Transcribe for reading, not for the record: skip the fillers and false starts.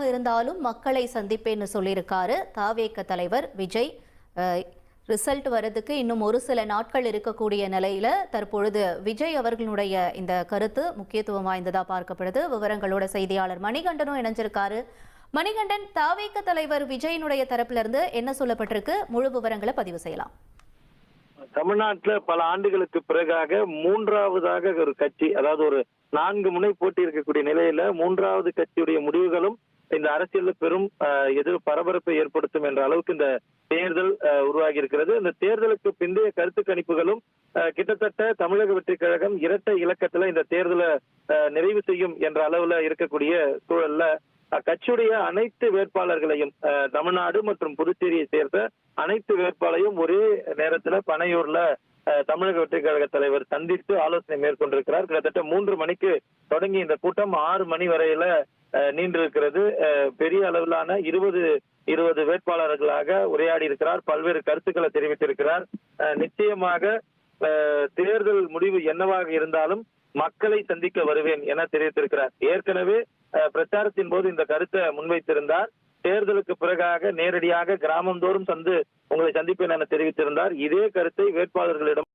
இருந்தாலும் மக்களை சந்திப்பேன்னு சொல்லியிருக்காரு தாவேக தலைவர் விஜய். ரிசல்ட் வரதுக்கு இன்னும் ஒரு சில நாட்கள் இருக்கக்கூடிய நிலையில தற்பொழுது விஜய் அவர்களுடைய இந்த கருத்து முக்கியத்துவம் வாய்ந்ததா பார்க்கப்படுது. விவரங்களோட செய்தியாளர் மணிகண்டனும் இணைஞ்சிருக்காரு. மணிகண்டன், தாவேக தலைவர் விஜயினுடைய தரப்புல இருந்து என்ன சொல்லப்பட்டிருக்கு? முழு விவரங்களை பதிவு செய்யலாம். தமிழ்நாட்டில் பல ஆண்டுகளுக்கு பிறகாக மூன்றாவதாக ஒரு கட்சி, அதாவது ஒரு 4 முனை போட்டி இருக்கக்கூடிய நிலையில மூன்றாவது கட்சியுடைய முடிவுகளும் இந்த அரசியலில் பெரும் பரபரப்பை ஏற்படுத்தும் என்ற அளவுக்கு இந்த தேர்தல் உருவாகி இருக்கிறது. இந்த தேர்தலுக்கு பிந்தைய கருத்து கணிப்புகளும் கிட்டத்தட்ட தமிழக வெற்றி கழகம் இரட்டை இலக்கத்துல இந்த தேர்தலை நிறைவு செய்யும் என்ற அளவுல இருக்கக்கூடிய சூழல்ல கட்சியுடைய அனைத்து வேட்பாளர்களையும், தமிழ்நாடு மற்றும் புதுச்சேரியை சேர்ந்த அனைத்து வேட்பாளரையும் ஒரே நேரத்துல பனையூர்ல தமிழக வெற்றி கழக தலைவர் சந்தித்து ஆலோசனை மேற்கொண்டிருக்கிறார். கிட்டத்தட்ட 3 மணிக்கு தொடங்கி இந்த கூட்டம் 6 மணி வரையில நீண்டிருக்கிறது. பெரிய அளவிலான 20 வேட்பாளர்களாக உரையாடி இருக்கிறார். பல்வேறு கருத்துக்களை தெரிவித்திருக்கிறார். நிச்சயமாக தேர்தல் முடிவு என்னவாக இருந்தாலும் மக்களை சந்திக்க வருவேன் என தெரிவித்திருக்கிறார். ஏற்கனவே பிரச்சாரத்தின் போது இந்த கருத்தை முன்வைத்திருந்தார். தேர்தலுக்கு பிறகாக நேரடியாக கிராமந்தோறும் உங்களை சந்திப்பேன் என தெரிவித்திருந்தார். இதே கருத்தை வேட்பாளர்களிடம்